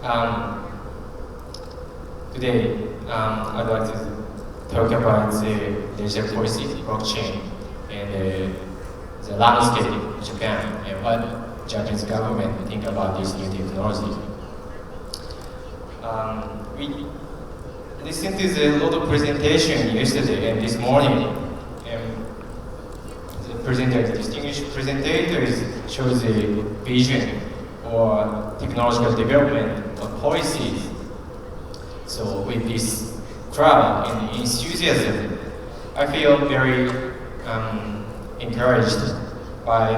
Um, Today, I'd like to talk about the digital policy, blockchain, and the landscape in Japan, and what Japanese government think about this new technology. We listened to the lot of presentation yesterday and this morning, and the distinguished presentators show the vision or technological development of policies. So with this crowd and enthusiasm, I feel very encouraged by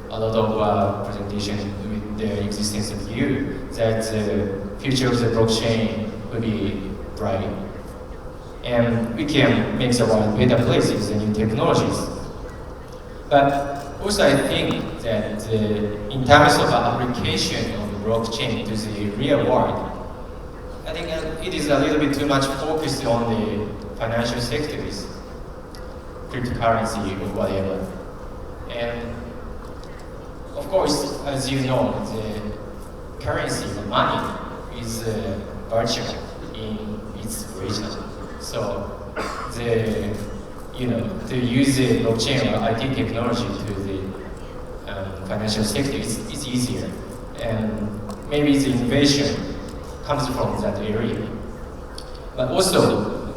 a lot of presentation with the existence of you that the future of the blockchain will be bright. And we can make the world better place with the new technologies. But also I think that in terms of application of the blockchain to the real world, I think it is a little bit too much focused on the financial sectors, cryptocurrency or whatever. And of course, as you know, the currency, the money, is virtual in its origin. So to use the blockchain or IT technology to the financial sector is easier. And maybe the innovation comes from that area. But also,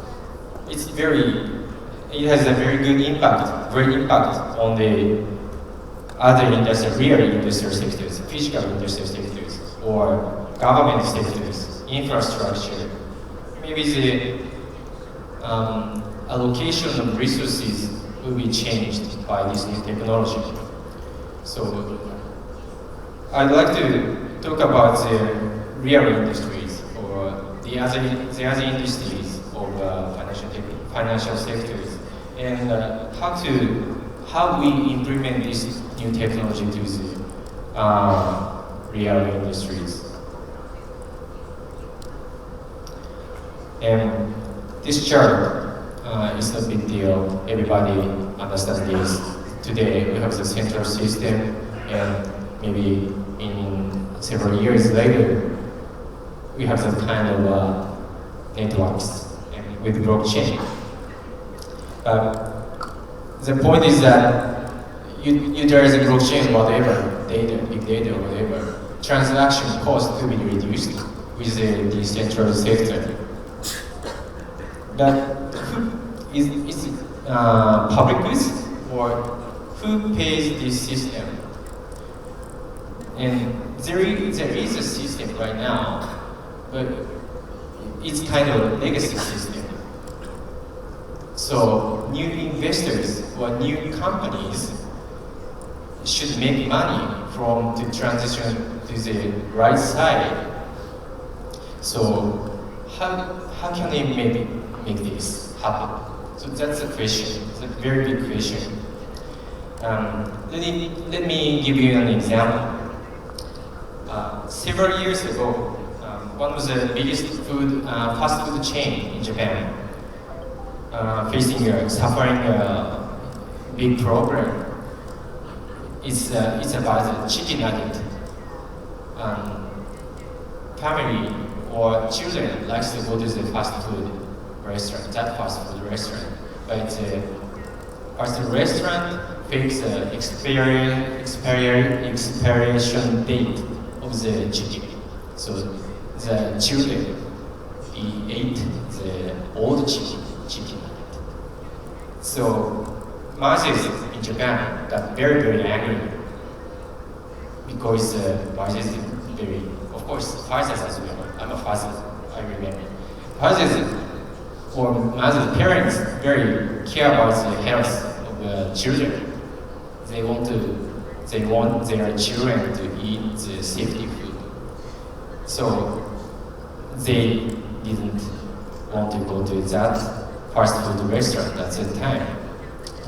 it has a very good impact, great impact on the other real industrial sectors, physical industrial sectors, or government sectors, infrastructure. Maybe the allocation of resources will be changed by this new technology. So, I'd like to talk about the real industries or the other industries of financial sectors, and how we implement this new technology to the real industries. And this chart is no big deal. Everybody understands this. Today we have the central system, and maybe in several years later, we have some kind of networks with blockchain. The point is that utilize the blockchain, whatever, big data, whatever, transaction cost will be reduced with the decentralized sector. But is it public goods, or who pays this system? And there is a system right now, but it's kind of a legacy system. So new investors or new companies should make money from the transition to the right side. So how can they make this happen? So that's a question. It's a very big question. Let me give you an example. Several years ago, one of the biggest fast food chain in Japan, suffering a big problem. It's about the chicken nugget. Family or children likes to go to the fast food restaurant, but the restaurant takes the expiration date of the chicken. So the children ate the old chicken nugget. So mothers in Japan got very, very angry because mothers very, of course, fathers as well. I'm a father, I remember. Fathers or mothers, parents very care about the health of the children. They want their children to eat the safety food. So they didn't want to go to that fast food restaurant at that time.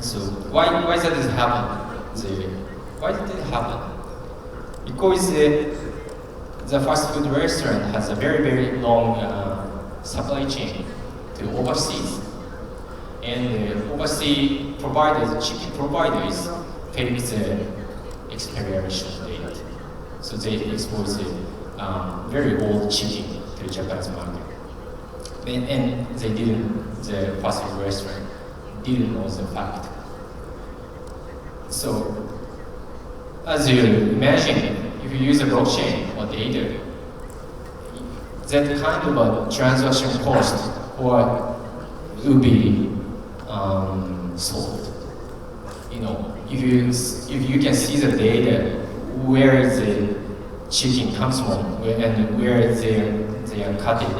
So why did it happen? Why did it happen? Because the fast food restaurant has a very, very long supply chain to overseas. And overseas providers, chicken providers, take the expiration date. So they expose very old chicken to Japanese market. And they didn't, the fast food restaurant didn't know the fact. So, as you imagine, if you use a blockchain or data, that kind of a transaction cost will be solved. You know, if you can see the data, where the chicken comes from, and where they are cut it,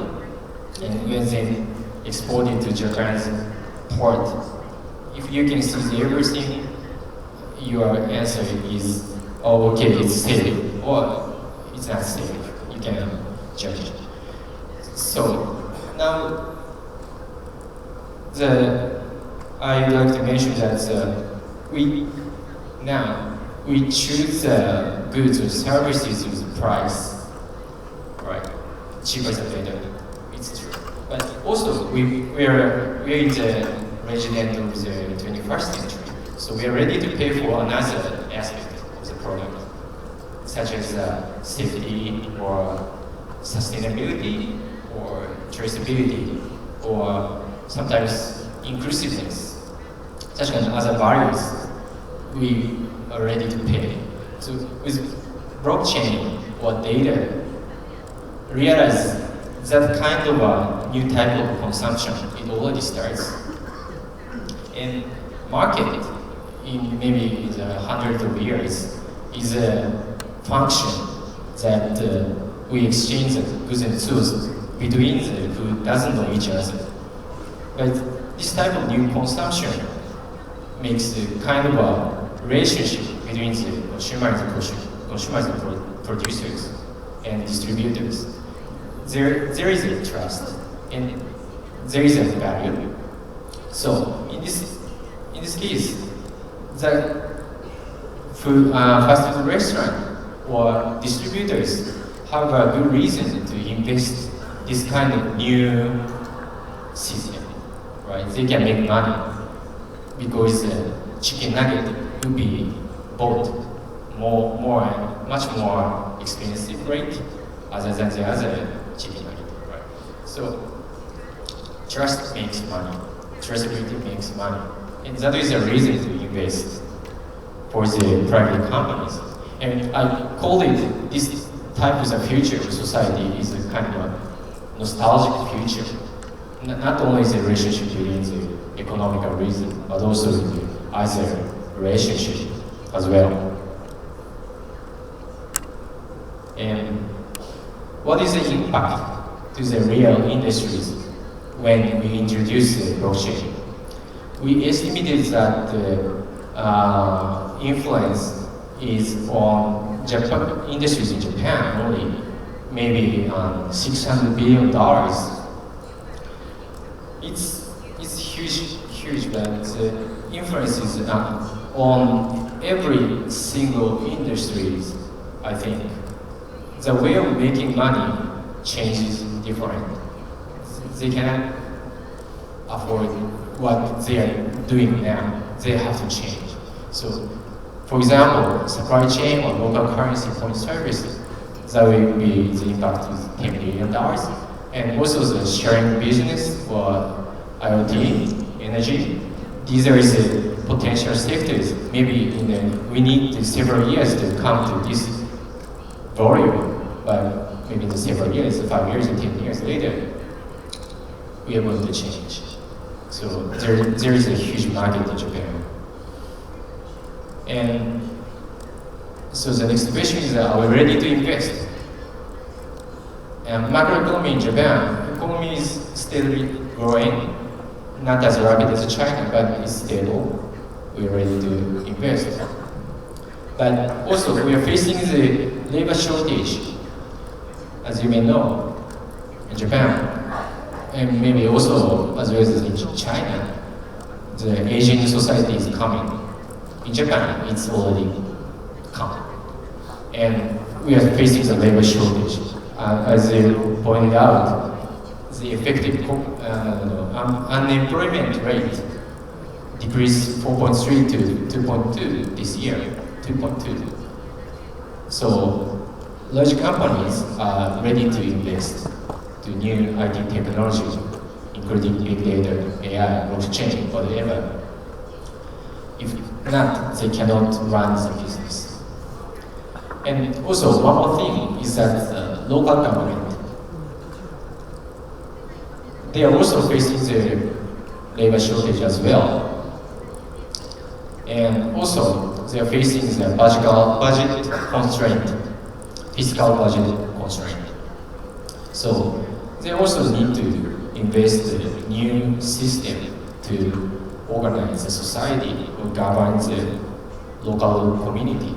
and when they export it to Japan's port, if you can see everything, your answer is, oh, okay, it's safe, or it's not safe. You can judge it. So now, I'd like to mention that we choose goods or services with price, right? Cheaper than better. It's true. But also, we're in the resident of the 21st century, so we are ready to pay for another aspect of the product, such as safety or sustainability or traceability or sometimes inclusiveness, such as other values we are ready to pay. So with blockchain or data, realize that kind of a new type of consumption, it already starts. And market, in maybe the hundreds of years, is a function that we exchange goods and tools between the who doesn't know each other. But this type of new consumption makes a kind of a relationship between the consumers and producers and distributors. There is a trust and there is a value. So in this case, the fast food restaurant or distributors have a good reason to invest this kind of new system, right? They can make money because chicken nugget will be bought much more expensive rate other than the other chicken nugget, right? So trust makes money, traceability makes money, and that is a reason to invest for the private companies. And I call it this type of the future of society is a kind of a nostalgic future. Not only the relationship between the economical reason, but also the other relationship as well. And what is the impact to the real industries when we introduce the blockchain? We estimated that the influence is on Japan industries in Japan only maybe $600 billion. It's huge, but the influence is on every single industries. I think the way of making money changes different. They cannot afford what they are doing now. They have to change. So, for example, supply chain or local currency point services, that will be the impact is $10 billion. And also the sharing business for IoT, energy. These are the potential sectors. Maybe we need several years to come to this volume, but maybe in several years, 5 years or 10 years later, we are going to change. So there is a huge market in Japan. And so the next question is, are we ready to invest? And macroeconomy in Japan, economy is steadily growing, not as rapid as China, but it's stable. We are ready to invest. But also, we are facing the labor shortage, as you may know, in Japan. And maybe also, as well as in China, the aging society is coming. In Japan, it's already come. And we are facing the labor shortage. As you pointed out, the effective unemployment rate decreased 4.3 to 2.2 this year, 2.2. So large companies are ready to invest to new IT technology, including big data, AI, blockchain, whatever. If not, they cannot run the business. And also, one more thing is that the local government, they are also facing the labor shortage as well. And also, they are facing the budget constraint, fiscal budget constraint. So they also need to invest in a new system to organize the society or govern the local community,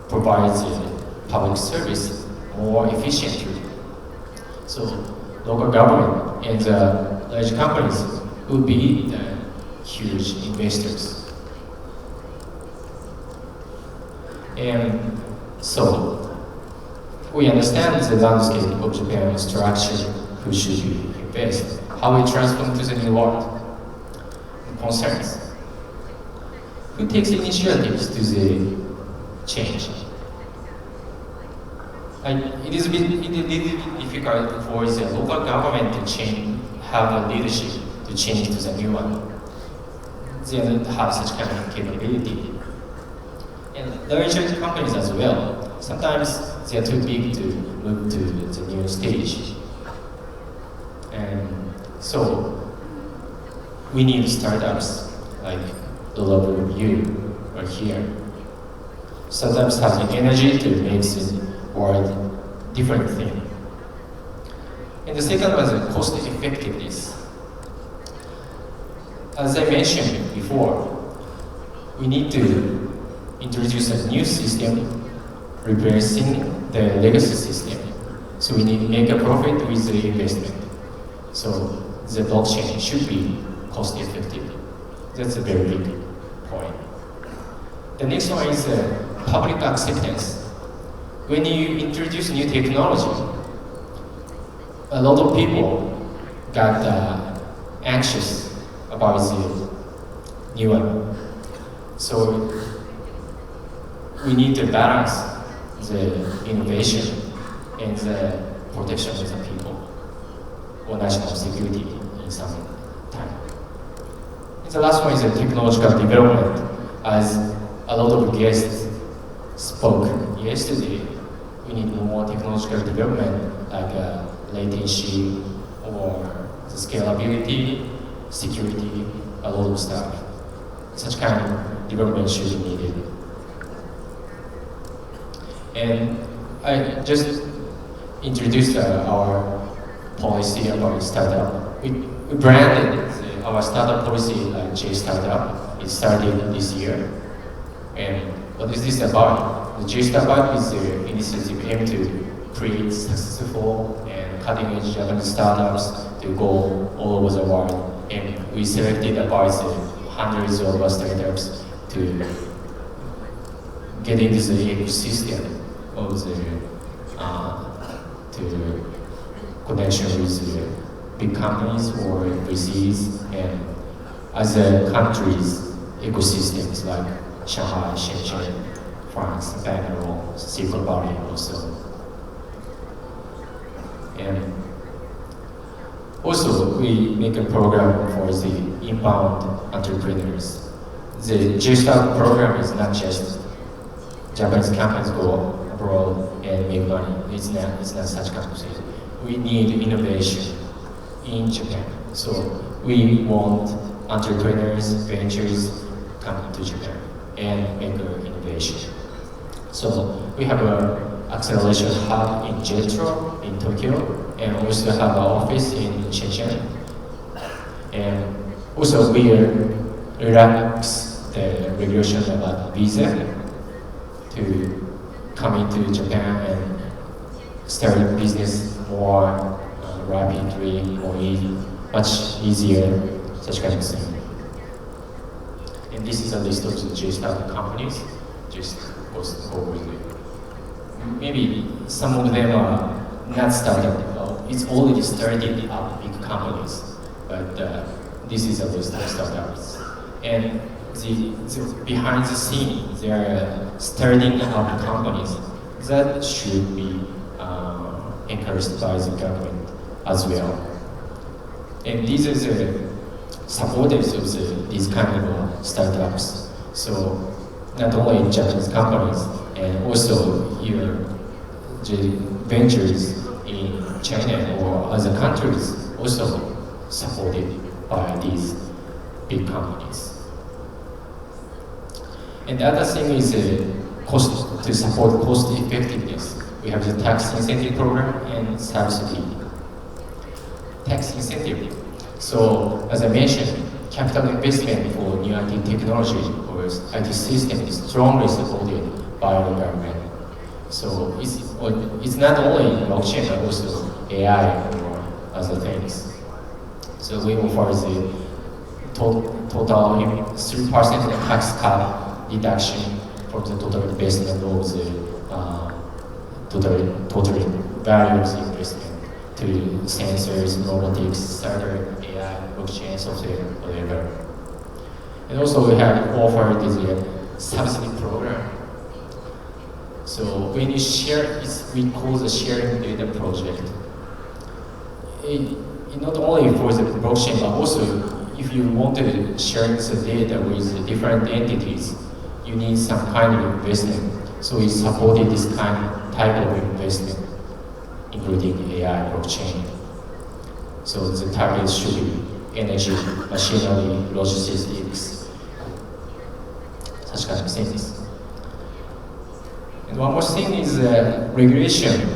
provide the public service more efficiently. So local government and the large companies will be the huge investors. And so we understand the landscape of Japan structure, who should we invest, how we transform to the new world, concerns. Who takes initiatives to the change? It is a bit difficult for the local government to change, have a leadership to change to the new one. They don't have such kind of capability. And larger companies as well, sometimes they are too big to move to the new stage. And so we need startups like the level of you or here. Startups have the energy to make the world different thing. And the second one is the cost effectiveness. As I mentioned before, we need to introduce a new system replacing the legacy system. So we need to make a profit with the investment. So the blockchain should be cost effective. That's a very big point. The next one is public acceptance. When you introduce new technology, a lot of people got anxious about the new one. So we need to balance the innovation and the protection of the people or national security in some time. And the last one is the technological development. As a lot of guests spoke yesterday, we need more technological development like latency or the scalability, security, a lot of stuff. Such kind of development should be needed. And I just introduced our policy about startup. We branded our startup policy like J Startup. It started this year. And what is this about? The J Startup is the initiative aimed to create successful and cutting-edge Japanese startups to go all over the world. And we selected about hundreds of startups to get into the ecosystem of the to connection with the big companies or VCs and other countries' ecosystems like Shanghai, Shenzhen, France, Bangalore, Silicon Valley also. And also, we make a program for the inbound entrepreneurs. The J-Start program is not just Japanese companies go abroad and make money. It's not such kind of thing. We need innovation in Japan. So we want entrepreneurs, ventures come to Japan and make innovation. So we have an acceleration hub in Jetro in Tokyo, and also have an office in Shenzhen. And also we relax the regulation about visa to come into Japan and start business more rapidly, much easier, such kind of thing. And this is a list of the J-Startup companies. Just go with it. Maybe some of them are not started. It's already started up big companies, but this is a list of startups. And the behind the scene, there are starting up companies that should be encouraged by the government as well. And these are the supporters of these kind of startups. So not only Japanese companies, and also the ventures in China or other countries also supported by these big companies. And the other thing is cost, to support cost effectiveness. We have the tax incentive program and subsidy. Tax incentive. So as I mentioned, capital investment for new IT technology or IT system is strongly supported by the government. So it's not only blockchain but also AI or other things. So we offer the total 3% tax cut reduction from the total investment of the total value of the investment to sensors, robotics, server, AI, blockchain, software, whatever. And also we have offered the subsidy program. So when you share, we call the sharing data project. Not only for the blockchain, but also if you want to share the data with different entities, you need some kind of investment. So we supported this type of investment, including AI, blockchain. So the target should be energy, machinery, logistics, such kind of things. And one more thing is regulation.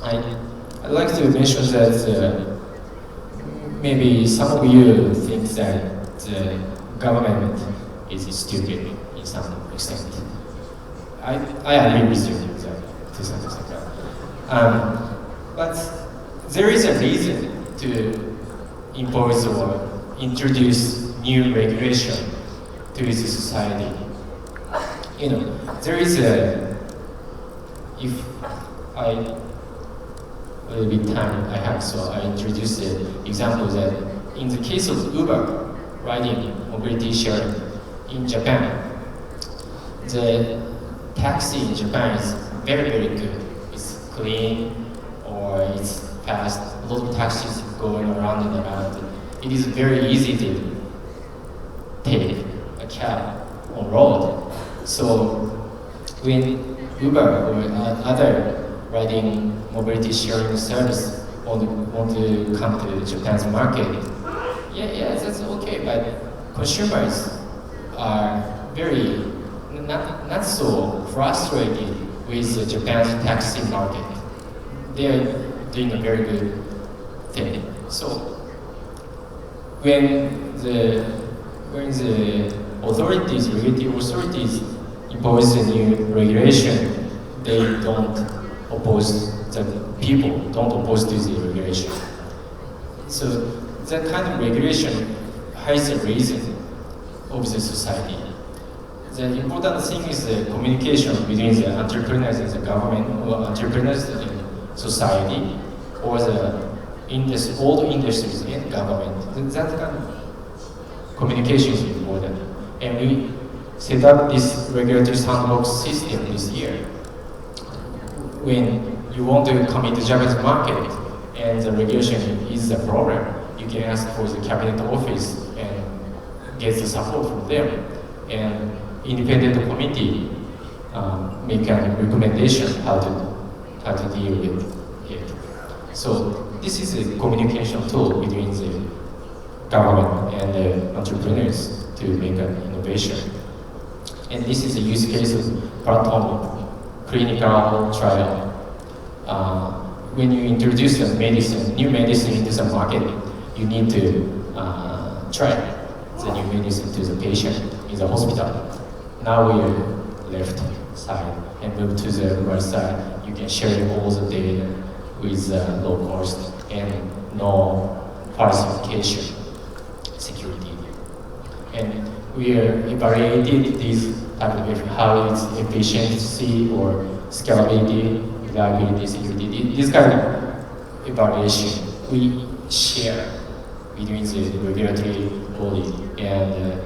I'd like to mention that maybe some of you think that the government is stupid in some extent. I agree with you to some extent. But there is a reason to impose or introduce new regulation to the society. There is if a little bit time I have, so I introduce the example that in the case of Uber, riding mobility sharing in Japan, the taxi in Japan is very, very good. It's clean, or it's fast. A lot of taxis going around and around. It is very easy to take a cab on road. So when Uber or other riding mobility sharing service want to come to Japan's market, yeah, that's okay. But consumers are very not so frustrated with Japan's taxi market. They are doing a very good thing. So when the regulatory authorities impose a new regulation, they don't oppose the people, don't oppose to the regulation. So that kind of regulation has a reason of the society. The important thing is the communication between the entrepreneurs and the government, or entrepreneurs and society, or all the industries and government. That kind of communication is important. And we set up this regulatory sandbox system this year. When you want to come into Japanese market and the regulation is a problem, you can ask for the cabinet office and get the support from them. And independent committee make a recommendation how to deal with it. So this is a communication tool between the government and the entrepreneurs to make an innovation. And this is a use case of platform clinical trial. When you introduce a new medicine into the market, you need to try the new medicine to the patient in the hospital. Now we are left side and move to the right side. You can share all the data with low cost and no falsification security. And we are evaluated this type of how its efficiency or scalability, reliability, security. This kind of evaluation we share between the regulatory body and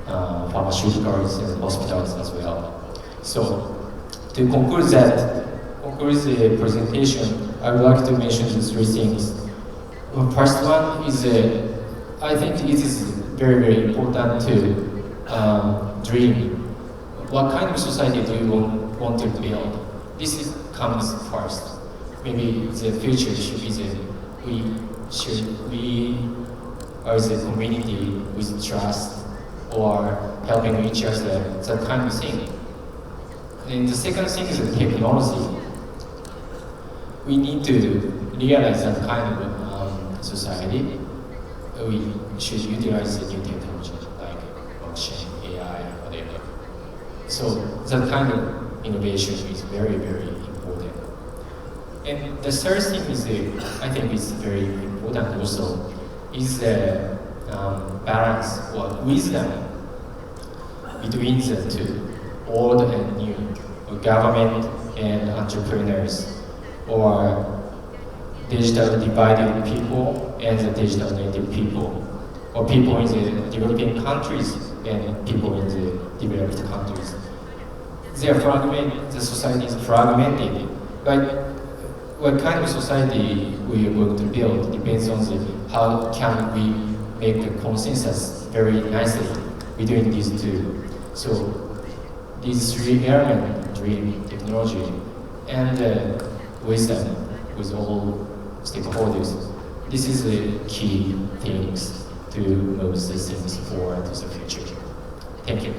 pharmaceuticals and hospitals as well. So To conclude the presentation, I would like to mention the three things. Well, first one is, I think it is very, very important to dream. What kind of society do you want to build? This comes first. Maybe the future should be we as a community with trust or helping each other, that kind of thing. And the second thing is the technology. We need to realize that kind of society. We should utilize the new technology like blockchain, AI, whatever. So that kind of innovation is very, very important. And the third thing is, I think is very important also, is the balance or wisdom between the two, old and new, or government and entrepreneurs, or digital divided people and the digital native people, or people in the developing countries and people in the developed countries. They are fragmented, the society is fragmented, but what kind of society we are going to build depends on how can we make a consensus very nicely between these two. So these three elements, dream, technology, and wisdom with all stakeholders, this is the key things to move the things forward to the future. Thank you.